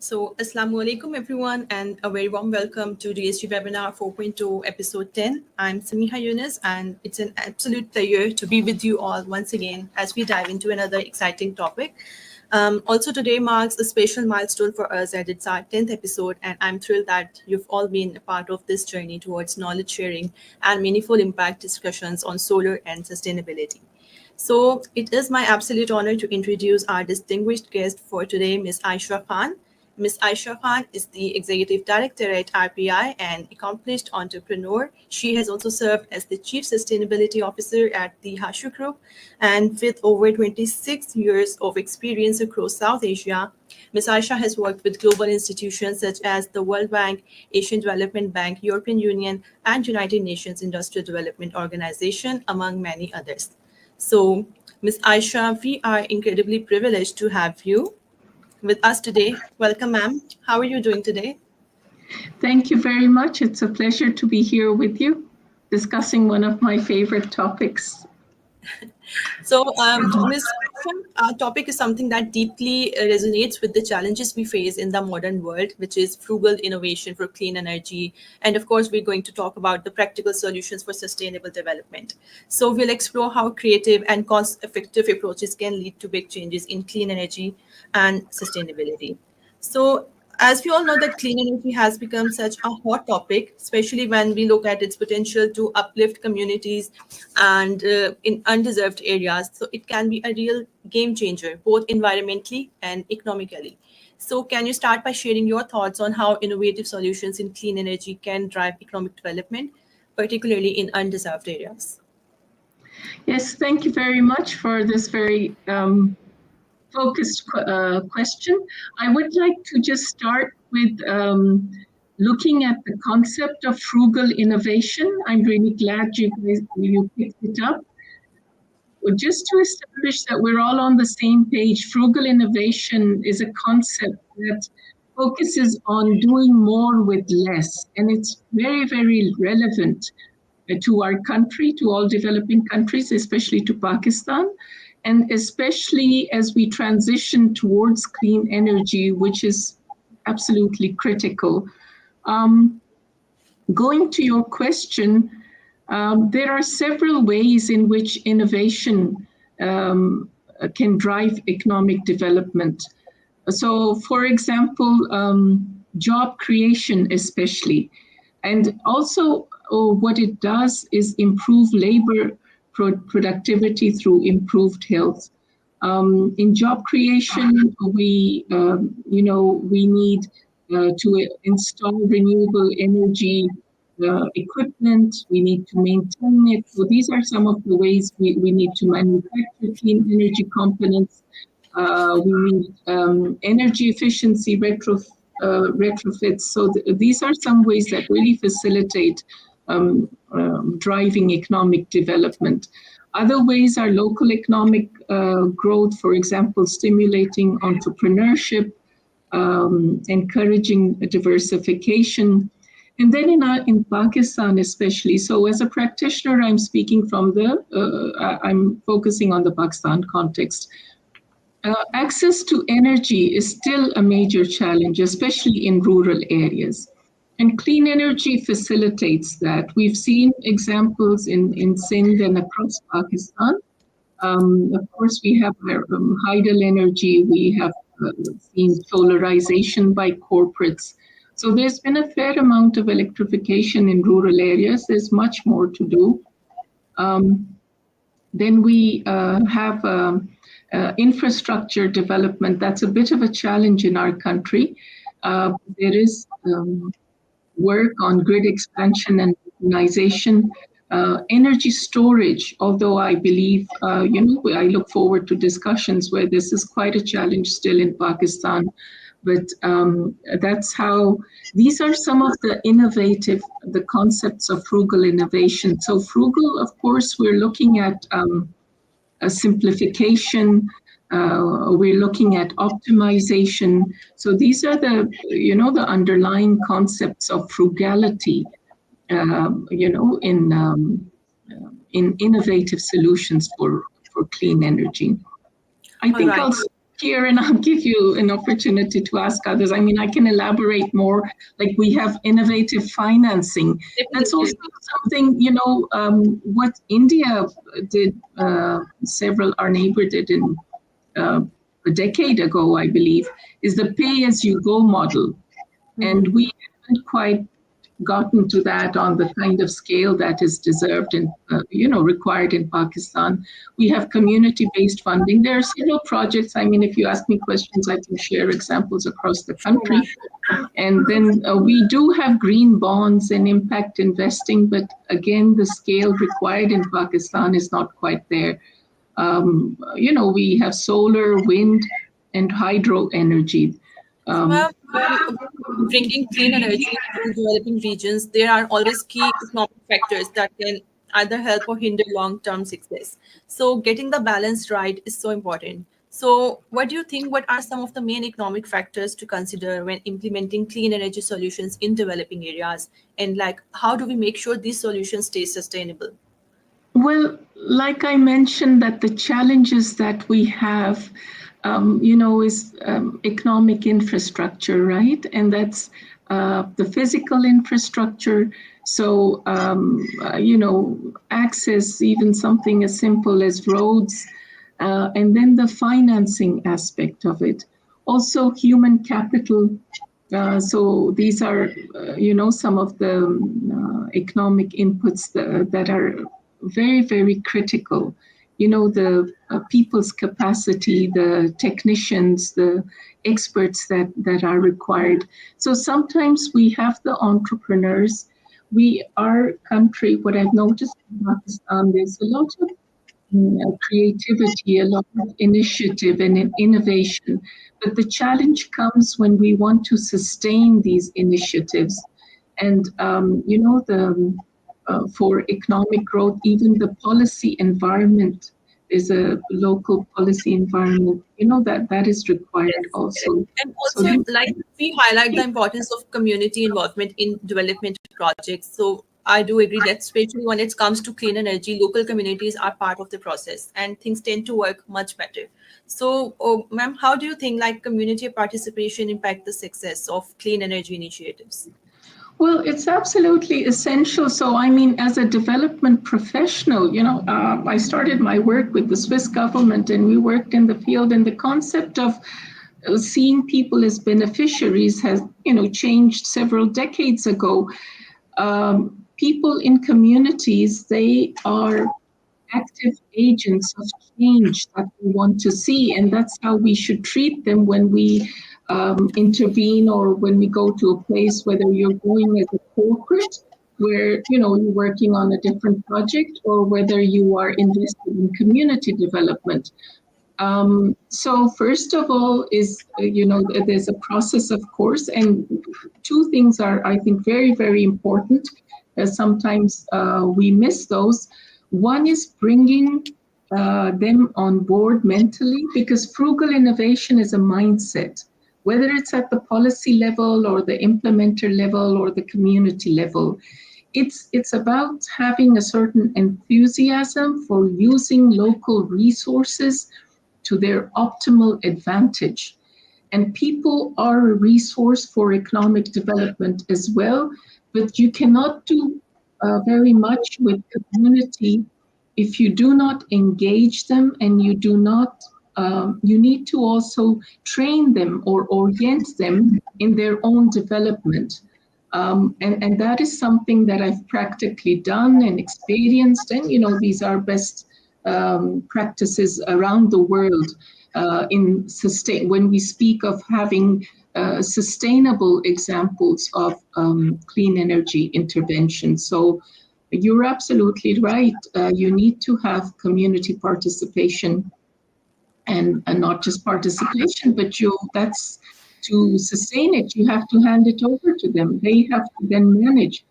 Assalamu alaikum everyone, and a very warm welcome to DSG Webinar 4.0 episode 10. I'm Samiha Yunus, and it's an absolute pleasure to be with you all once again as we dive into another exciting topic. Also, today marks a special milestone for us as it's our 10th episode, and I'm thrilled that you've all been a part of this journey towards knowledge sharing and meaningful impact discussions on solar and sustainability. So, it is my absolute honor to introduce our distinguished guest for today, Ms. Ayesha Khan. Ms. Ayesha Khan is the Executive Director at RPI and accomplished entrepreneur. She has also served as the Chief Sustainability Officer at the Hashoo Group. And with over 26 years of experience across South Asia, Ms. Ayesha has worked with global institutions such as the World Bank, Asian Development Bank, European Union, and United Nations Industrial Development Organization, among many others. So, Ms. Ayesha, we are incredibly privileged to have you with us today. Welcome, ma'am. How are you doing today? Thank you very much. It's a pleasure to be here with you, discussing one of my favorite topics. Ms. Our topic is something that deeply resonates with the challenges we face in the modern world, which is frugal innovation for clean energy. And of course, we're going to talk about the practical solutions for sustainable development. So we'll explore how creative and cost-effective approaches can lead to big changes in clean energy and sustainability. So as we all know that clean energy has become such a hot topic, especially when we look at its potential to uplift communities and in undeserved areas. So it can be a real game changer, both environmentally and economically. So can you start by sharing your thoughts on how innovative solutions in clean energy can drive economic development, particularly in undeserved areas? Yes, thank you very much for this very focused question. I would like to just start with looking at the concept of frugal innovation. I'm really glad you picked it up. Well, just to establish that we're all on the same page, frugal innovation is a concept that focuses on doing more with less. And it's very, very relevant to our country, to all developing countries, especially to Pakistan. And especially as we transition towards clean energy, which is absolutely critical. Going to your question, there are several ways in which innovation can drive economic development. So, for example, job creation especially. And also what it does is improve labor productivity through improved health. In job creation, we need to install renewable energy equipment. We need to maintain it. So these are some of the ways we need to manufacture clean energy components. We need energy efficiency retrofits. So these are some ways that really facilitate driving economic development. Other ways are local economic growth, for example, stimulating entrepreneurship, encouraging diversification. And then in Pakistan especially, so as a practitioner, I'm speaking from I'm focusing on the Pakistan context. Access to energy is still a major challenge, especially in rural areas. And clean energy facilitates that. We've seen examples in Sindh and across Pakistan. Of course, we have hydel energy. We have seen solarization by corporates. So there's been a fair amount of electrification in rural areas. There's much more to do. Then we have infrastructure development. That's a bit of a challenge in our country. There is work on grid expansion and modernization, energy storage, although I believe, I look forward to discussions where this is quite a challenge still in Pakistan. But that's how, these are some of the concepts of frugal innovation. So frugal, of course, we're looking at a simplification, we're looking at optimization. So these are the underlying concepts of frugality, in innovative solutions for clean energy. I think I'll here and I'll give you an opportunity to ask others. I mean, I can elaborate more. Like we have innovative financing. That's also something, what India did, our neighbor did in a decade ago, I believe, is the pay-as-you-go model. And we haven't quite gotten to that on the kind of scale that is deserved and required in Pakistan. We have community-based funding. There are several projects. I mean, if you ask me questions, I can share examples across the country. And then we do have green bonds and impact investing, but again, the scale required in Pakistan is not quite there. We have solar, wind, and hydro energy. Bringing clean energy to developing regions, there are always key economic factors that can either help or hinder long-term success. So getting the balance right is so important. So what do you think, what are some of the main economic factors to consider when implementing clean energy solutions in developing areas? And how do we make sure these solutions stay sustainable? Well, like I mentioned, that the challenges that we have is economic infrastructure, right? And that's the physical infrastructure. So, access, even something as simple as roads, and then the financing aspect of it. Also, human capital. So these are, some of the economic inputs that are very, very critical. The people's capacity, the technicians, the experts that are required. So sometimes we have the entrepreneurs. Our country, what I've noticed in Pakistan, there's a lot of creativity, a lot of initiative and innovation. But the challenge comes when we want to sustain these initiatives. And, for economic growth, even the policy environment is a local policy environment, that is required also. And also, we highlight the importance of community involvement in development projects. So I do agree that especially when it comes to clean energy, local communities are part of the process and things tend to work much better. So, ma'am, how do you think community participation impact the success of clean energy initiatives? Well, it's absolutely essential. So, I mean, as a development professional, I started my work with the Swiss government and we worked in the field, and the concept of seeing people as beneficiaries has, changed several decades ago. People in communities, they are active agents of change that we want to see, and that's how we should treat them when we intervene or when we go to a place, whether you're going as a corporate where you're working on a different project or whether you are invested in community development. So first of all is, there's a process, of course, and two things are, I think, very, very important. Sometimes we miss those. One is bringing them on board mentally, because frugal innovation is a mindset, whether it's at the policy level or the implementer level or the community level. It's about having a certain enthusiasm for using local resources to their optimal advantage. And people are a resource for economic development as well, but you cannot do very much with community if you do not engage them, and you do not, you need to also train them or orient them in their own development. And that is something that I've practically done and experienced. And, these are best practices around the world when we speak of having sustainable examples of clean energy intervention. So you're absolutely right. You need to have community participation, and not just participation, but that's to sustain it. You have to hand it over to them. They have to then manage,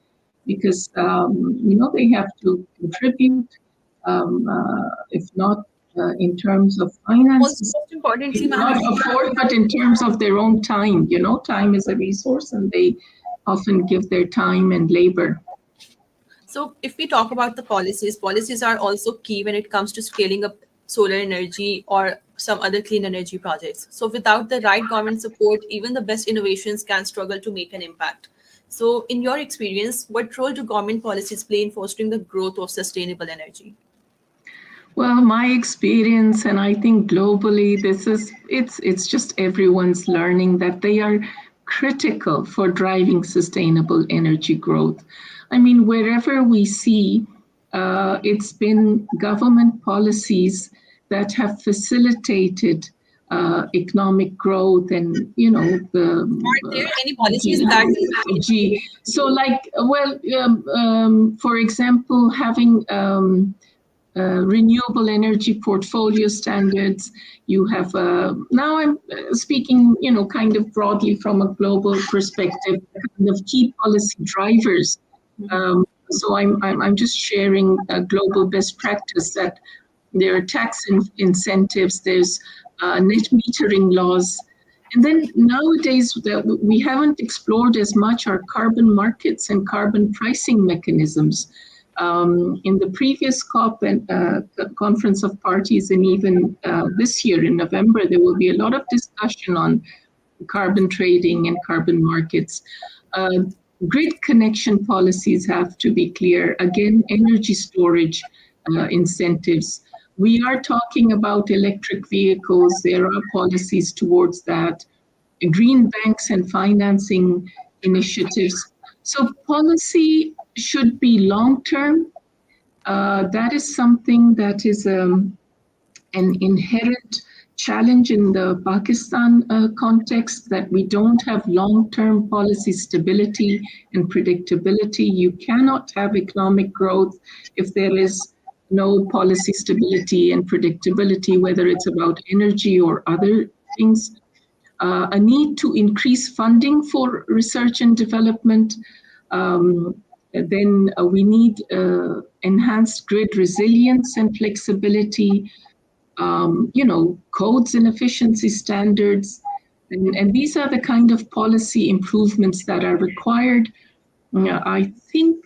because they have to contribute. If not in terms of finance, most importantly, not afford, but in terms of their own time. Time is a resource, and they often give their time and labor. So if we talk about the policies are also key when it comes to scaling up solar energy or some other clean energy projects. So without the right government support, even the best innovations can struggle to make an impact. So in your experience, what role do government policies play in fostering the growth of sustainable energy? Well, my experience, and I think globally, it's just everyone's learning that they are critical for driving sustainable energy growth. I mean, wherever we see, it's been government policies that have facilitated economic growth, and Are there any policies that DSG. So, like, well, for example, having renewable energy portfolio standards. You have now I'm speaking, kind of broadly from a global perspective, kind of key policy drivers. So I'm just sharing a global best practice that there are tax incentives, there's net metering laws. And then nowadays, we haven't explored as much our carbon markets and carbon pricing mechanisms. In the previous COP and Conference of Parties, and even this year in November, there will be a lot of discussion on carbon trading and carbon markets. Grid connection policies have to be clear. Again, energy storage incentives. We are talking about electric vehicles. There are policies towards that. Green banks and financing initiatives. So policy should be long-term. That is something that is an inherent challenge in the Pakistan context, that we don't have long-term policy stability and predictability. You cannot have economic growth if there is no policy stability and predictability, whether it's about energy or other things. A need to increase funding for research and development. Then we need enhanced grid resilience and flexibility, codes and efficiency standards. And these are the kind of policy improvements that are required. I think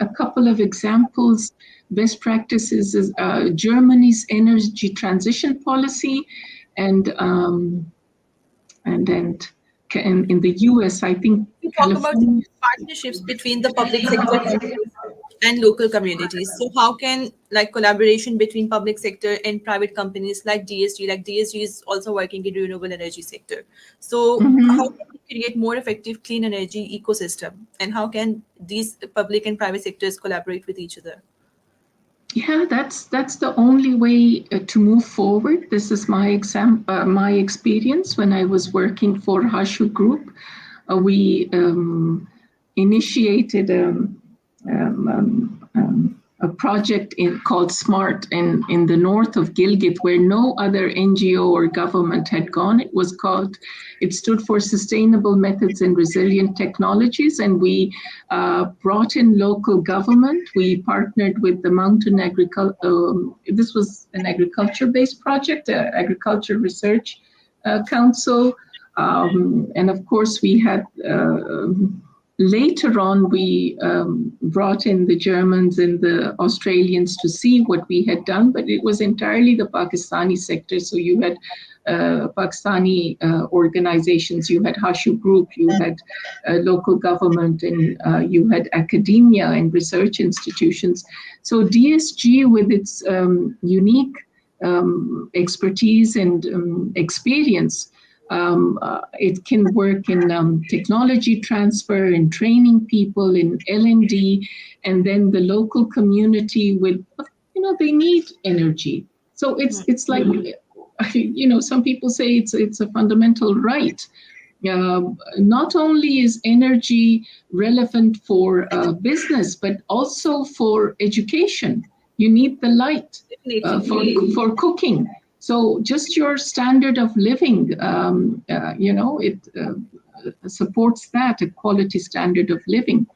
a couple of examples, best practices is Germany's energy transition policy, and then in the US, I think you talk about partnerships between the public sector and local communities. So how can collaboration between public sector and private companies like DSG, DSG is also working in renewable energy sector. So how can we create more effective clean energy ecosystem, and how can these public and private sectors collaborate with each other? Yeah, that's the only way to move forward. This is my experience when I was working for Hashoo Group. We initiated a project called SMART in the north of Gilgit, where no other NGO or government had gone. It stood for Sustainable Methods and Resilient Technologies, and we brought in local government. We partnered with the Mountain Agriculture. This was an agriculture-based project, Agriculture Research Council, and of course we had. Later on, we brought in the Germans and the Australians to see what we had done, but it was entirely the Pakistani sector. So you had Pakistani organizations, you had Hashoo Group, you had local government, and you had academia and research institutions. So DSG, with its unique expertise and experience, it can work in technology transfer, in training people, in L&D, and then the local community with, they need energy. So it's like, some people say it's a fundamental right. Not only is energy relevant for business, but also for education. You need the light for cooking. So just your standard of living, it supports that, a quality standard of living.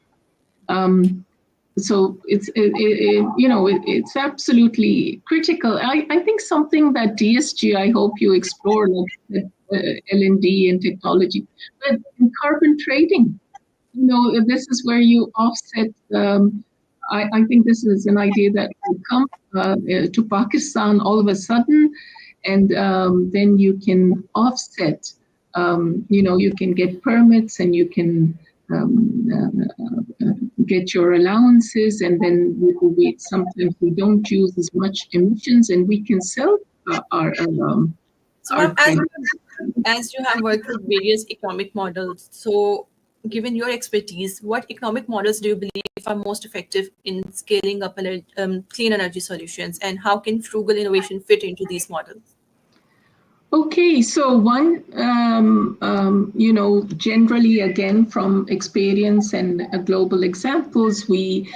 So it's absolutely critical. I think something that DSG, I hope you explore, like L&D and technology, but in carbon trading, this is where you offset. I think this is an idea that will come to Pakistan all of a sudden. and then you can offset. You can get permits, and you can get your allowances, and then sometimes we don't use as much emissions, and we can sell our So, our ma'am, credit. as you have worked with various economic models, so given your expertise, what economic models do you believe are most effective in scaling up clean energy solutions, and how can frugal innovation fit into these models? Okay, so one, generally again from experience and global examples, the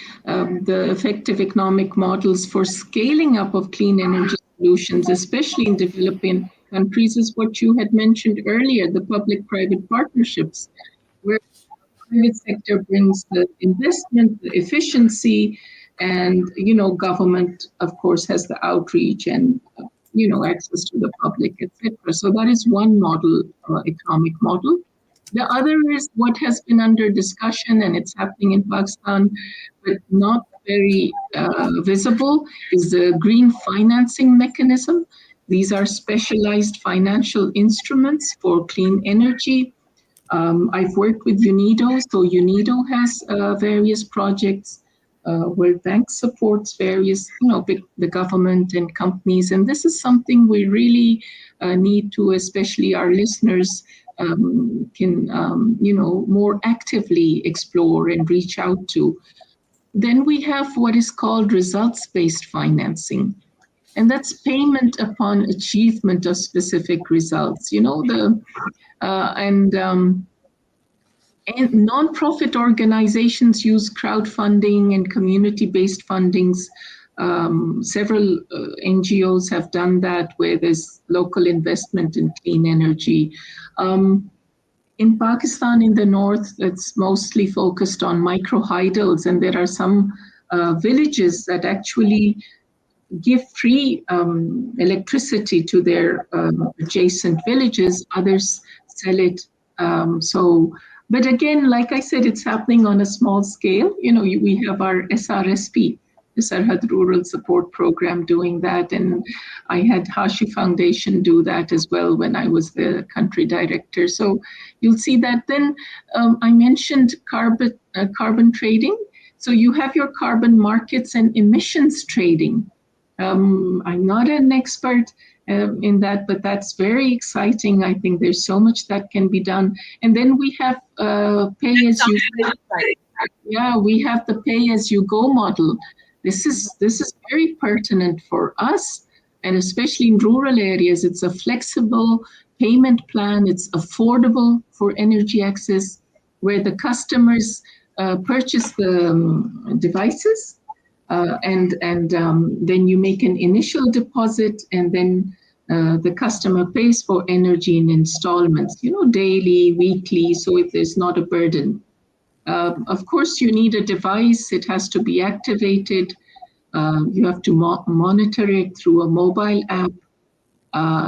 effective economic models for scaling up of clean energy solutions, especially in developing countries, is what you had mentioned earlier, the public-private partnerships, where the private sector brings the investment, the efficiency, and government, of course, has the outreach and access to the public, etc. So that is one model, economic model. The other is what has been under discussion, and it's happening in Pakistan, but not very visible, is the green financing mechanism. These are specialized financial instruments for clean energy. I've worked with UNIDO, so UNIDO has various projects where bank supports various, the government and companies, and this is something we really need to, especially our listeners, can more actively explore and reach out to. Then we have what is called results-based financing, and that's payment upon achievement of specific results. And non-profit organizations use crowdfunding and community-based fundings. Several NGOs have done that, where there's local investment in clean energy. In Pakistan, in the north, it's mostly focused on micro-hydels, and there are some villages that actually give free electricity to their adjacent villages. Others sell it. But again, like I said, it's happening on a small scale. We have our SRSP, the Sarhad Rural Support Program, doing that. And I had Hashoo Foundation do that as well when I was the country director. So you'll see that. Then I mentioned carbon trading. So you have your carbon markets and emissions trading. I'm not an expert in that, but that's very exciting. I think there's so much that can be done. And then we have we have the pay-as-you-go model. This is very pertinent for us, and especially in rural areas. It's a flexible payment plan. It's affordable for energy access, where the customers purchase the devices. And then you make an initial deposit, and then the customer pays for energy in installments, daily, weekly, so if there's not a burden. Of course, you need a device. It has to be activated. You have to monitor it through a mobile app.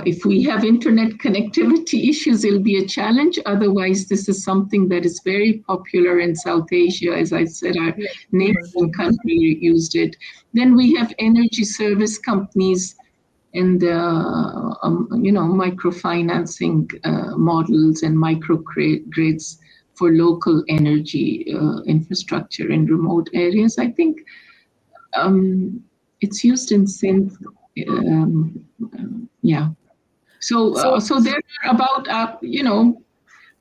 If we have internet connectivity issues, it'll be a challenge. Otherwise, this is something that is very popular in South Asia. As I said, our neighboring country used it. Then we have energy service companies and microfinancing models and microgrids for local energy infrastructure in remote areas. I think it's used in Sindh. So there are about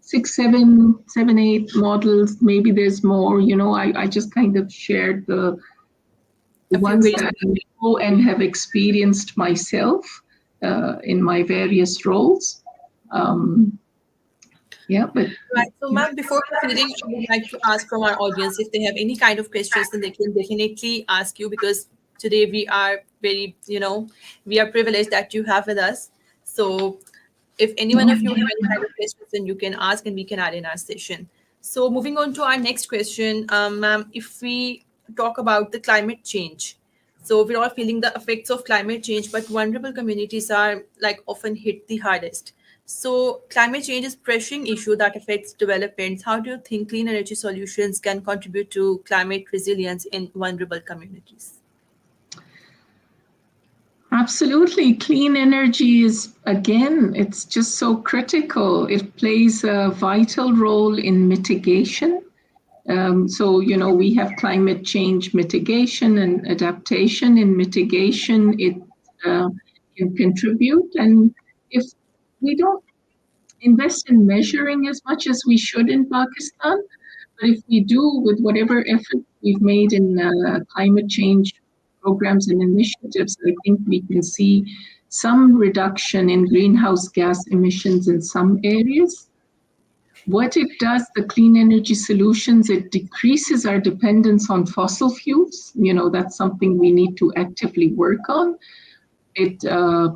6, 7, 8 models. Maybe there's more. I just kind of shared the ones that I know and have experienced myself in my various roles. Right. So, ma'am, before proceeding, I would like to ask from our audience if they have any kind of questions, then they can definitely ask you, because today we are very, we are privileged that you have with us. So if any one of you have any kind of questions, then you can ask and we can add in our session. So moving on to our next question, ma'am, if we talk about the climate change. So we're all feeling the effects of climate change, but vulnerable communities are often hit the hardest. So climate change is a pressing issue that affects developments. How do you think clean energy solutions can contribute to climate resilience in vulnerable communities? Absolutely. Clean energy is, again, it's just so critical. It plays a vital role in mitigation. So, we have climate change mitigation and adaptation. In mitigation, it can contribute. And if we don't invest in measuring as much as we should in Pakistan, but if we do, with whatever effort we've made in climate change programs and initiatives, I think we can see some reduction in greenhouse gas emissions in some areas. What it does, the clean energy solutions, it decreases our dependence on fossil fuels. That's something we need to actively work on. It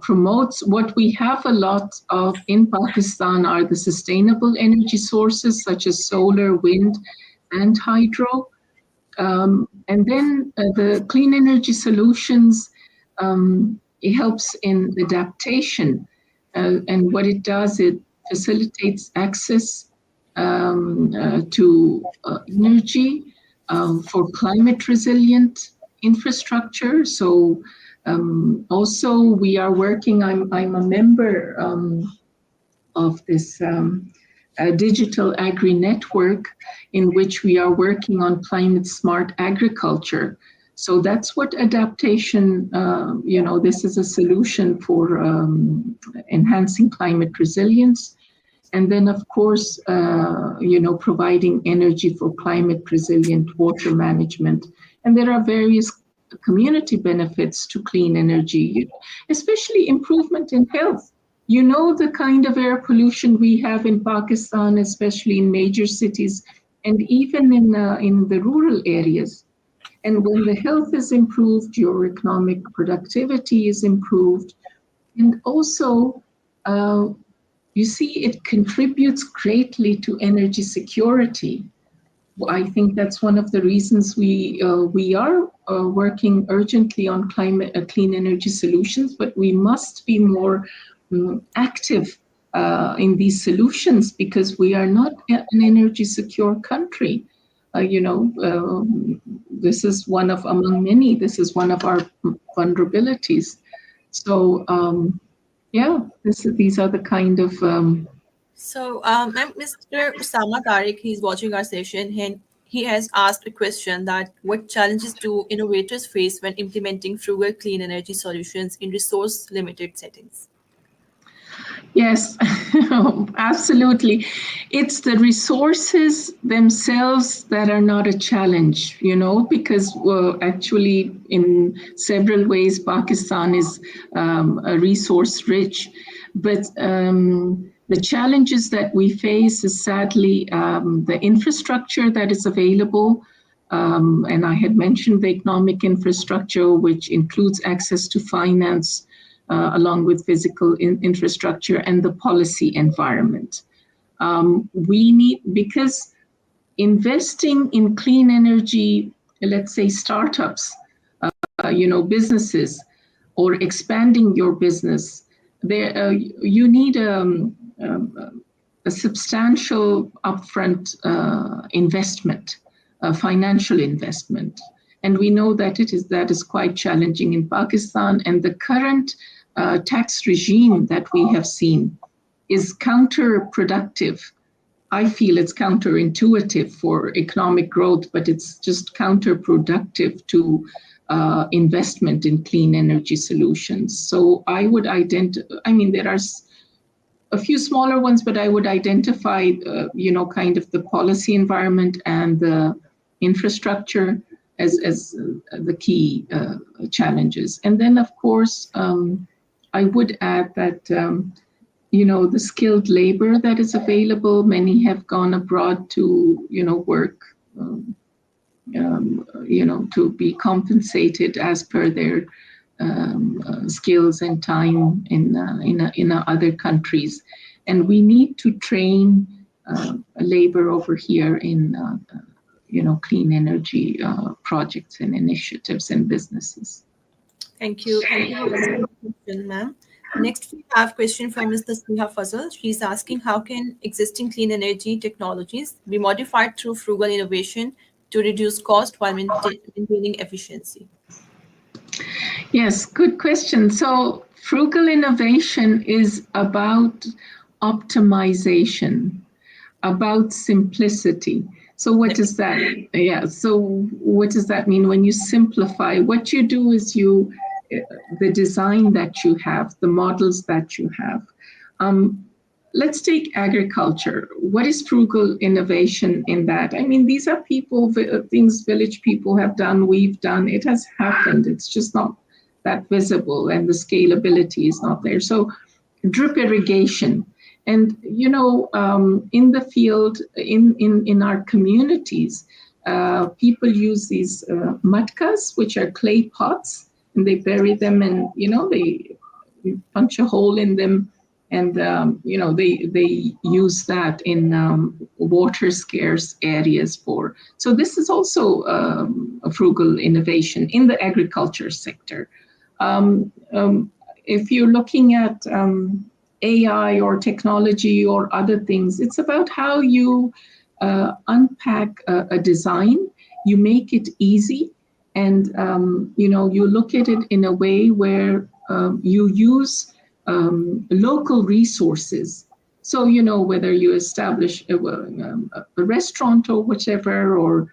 promotes what we have a lot of in Pakistan are the sustainable energy sources such as solar, wind, and hydro. And then the clean energy solutions, it helps in adaptation. And what it does, it facilitates access to energy for climate resilient infrastructure. So also we are working, I'm a member of this digital agri network in which we are working on climate smart agriculture. So that's what adaptation, this is a solution for enhancing climate resilience. And then, of course, providing energy for climate resilient water management. And there are various community benefits to clean energy, especially improvement in health. The kind of air pollution we have in Pakistan, especially in major cities, and even in the rural areas. And when the health is improved, your economic productivity is improved. And also, you see, it contributes greatly to energy security. I think that's one of the reasons we are working urgently on clean energy solutions, but we must be more active in these solutions because we are not an energy secure country. This is one of among many. This is one of our vulnerabilities. So these are the kind of. So, Mr. Usama Tariq, he's watching our session, and he has asked a question that what challenges do innovators face when implementing frugal clean energy solutions in resource limited settings? Yes, absolutely. It's the resources themselves that are not a challenge, because actually in several ways, Pakistan is resource rich. But the challenges that we face is sadly the infrastructure that is available. And I had mentioned the economic infrastructure, which includes access to finance, along with physical infrastructure and the policy environment. We need, because investing in clean energy, let's say startups, businesses, or expanding your business, you need a substantial upfront investment, financial investment. And we know that that is quite challenging in Pakistan. And the current tax regime that we have seen is counterproductive. I feel it's counterintuitive for economic growth, but it's just counterproductive to investment in clean energy solutions. So I would there are a few smaller ones, but I would identify, kind of the policy environment and the infrastructure as the key challenges. And then, of course, I would add that, the skilled labor that is available, many have gone abroad to, work, to be compensated as per their skills and time in other countries. And we need to train labor over here in, clean energy projects and initiatives and businesses. Thank you. Thank you for the question, ma'am. Next, we have a question from Mr. Sneha Fazal. She's asking, how can existing clean energy technologies be modified through frugal innovation to reduce cost while maintaining efficiency? Yes, good question. So, frugal innovation is about optimization, about simplicity. So, what does that? Yeah. So, what does that mean when you simplify? What you do is the design that you have, the models that you have. Um, let's take agriculture. What is frugal innovation in that? I mean, these are things village people have done, we've done. It has happened. It's just not that visible, and the scalability is not there. So, drip irrigation. And in the field, in our communities, people use these matkas, which are clay pots, and they bury them, and they punch a hole in them, and they use that in water scarce areas for. So this is also a frugal innovation in the agriculture sector. Um, um, if you're looking at AI or technology or other things, it's about how you unpack a design, you make it easy, and you look at it in a way where you use local resources. So whether you establish a restaurant or whichever, or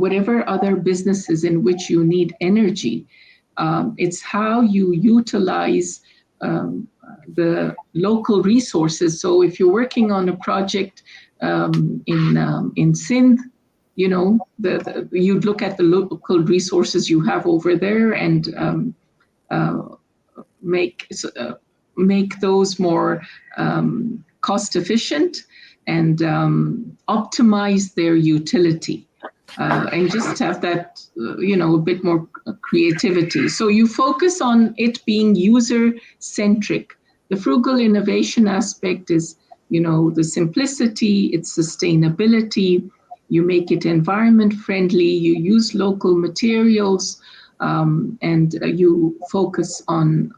whatever other businesses in which you need energy. It's how you utilize the local resources. So if you're working on a project in Sindh, you'd look at the local resources you have over there, and uh, make make those more cost efficient, and optimize their utility, and just have that a bit more creativity. So you focus on it being user centric. The frugal innovation aspect is the simplicity, its sustainability. You make it environment friendly, you use local materials, and you focus on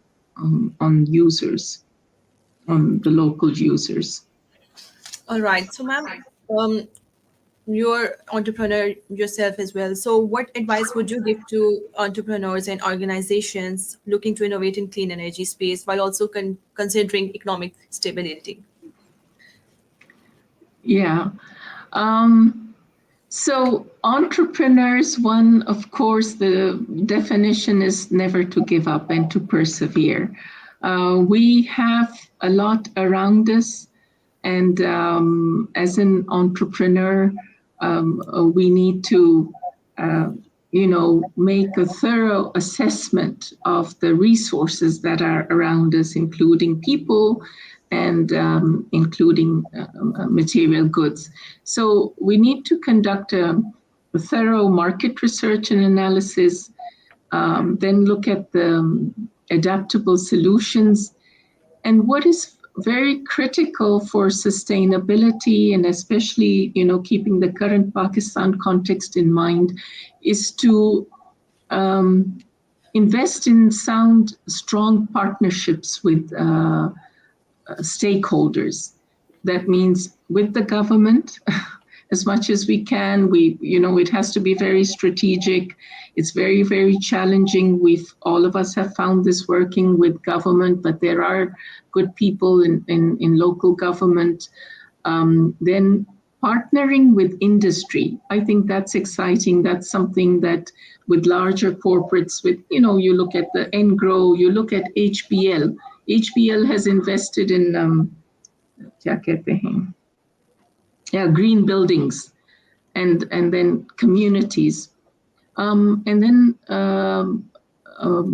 users, on the local users. All right. So, ma'am, um, you're entrepreneur yourself as well. So, what advice would you give to entrepreneurs and organizations looking to innovate in clean energy space while also considering economic stability? Yeah. So entrepreneurs, one, of course, the definition is never to give up and to persevere. We have a lot around us, and as an entrepreneur, we need to, make a thorough assessment of the resources that are around us, including people and including material goods. So we need to conduct a thorough market research and analysis, then look at the adaptable solutions. And what is very critical for sustainability, and especially keeping the current Pakistan context in mind, is to um, invest in sound, strong partnerships with stakeholders. That means with the government, as much as we can. It has to be very strategic. It's very, very challenging. All of us have found this working with government, but there are good people in local government. Then partnering with industry, I think that's exciting. That's something that with larger corporates, you look at the Engro, you look at HBL. HBL has invested in green buildings, and then communities. And then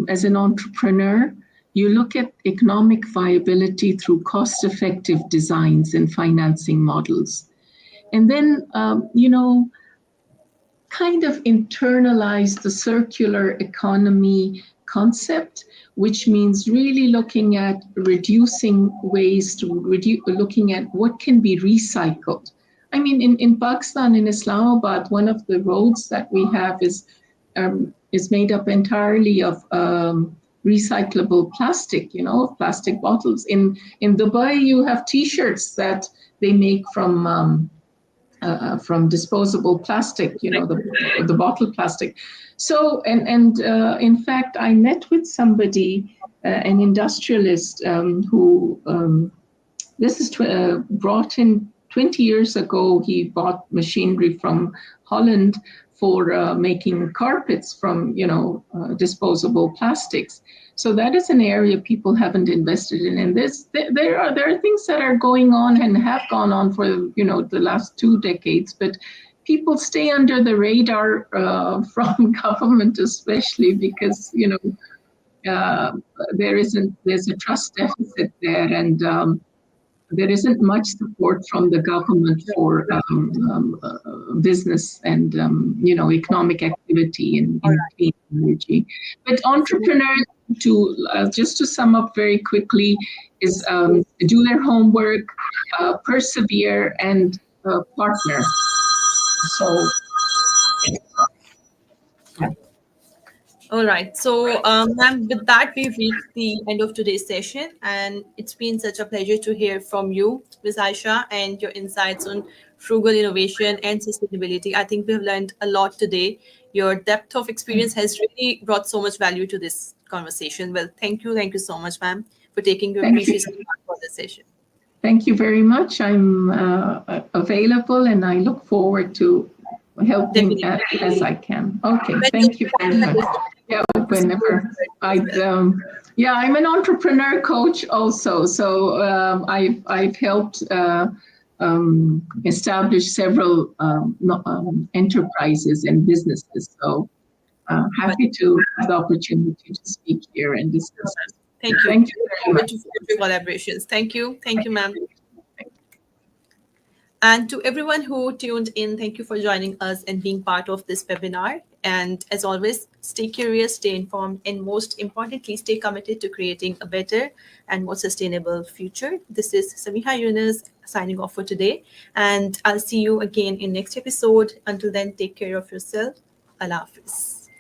as an entrepreneur, you look at economic viability through cost-effective designs and financing models. And then, kind of internalize the circular economy concept, which means really looking at reducing waste, looking at what can be recycled. I mean, in Pakistan, in Islamabad, one of the roads that we have is made up entirely of recyclable plastic, plastic bottles. In Dubai, you have T-shirts that they make from from disposable plastic, the bottle plastic. So, and in fact, I met with somebody, an industrialist who this is brought in 20 years ago. He bought machinery from Holland for making carpets from, disposable plastics. So that is an area people haven't invested in. And there are things that are going on and have gone on for, the last 2 decades, but people stay under the radar from government, especially because, there's a trust deficit there, and there isn't much support from the government for business and economic activity in clean energy. But entrepreneurs, just to sum up very quickly, is do their homework, persevere, and partner. So. All right. So, ma'am, with that, we've reached the end of today's session, and it's been such a pleasure to hear from you, Ms. Ayesha, and your insights on frugal innovation and sustainability. I think we've learned a lot today. Your depth of experience has really brought so much value to this conversation. Well, thank you. Thank you so much, ma'am, for taking your precious time for this session. Thank you very much. I'm available, and I look forward to helping as I can. Okay, thank you very much. Yeah, whenever I'm an entrepreneur coach also. So I've helped establish several enterprises and businesses. So happy to have the opportunity to speak here and discuss. Thank you. Thank you very much. Collaborations. Thank you. Thank you, ma'am. And to everyone who tuned in, thank you for joining us and being part of this webinar. And as always, stay curious, stay informed, and most importantly, stay committed to creating a better and more sustainable future. This is Samiha Yunus signing off for today. And I'll see you again in next episode. Until then, take care of yourself. Allah Hafiz.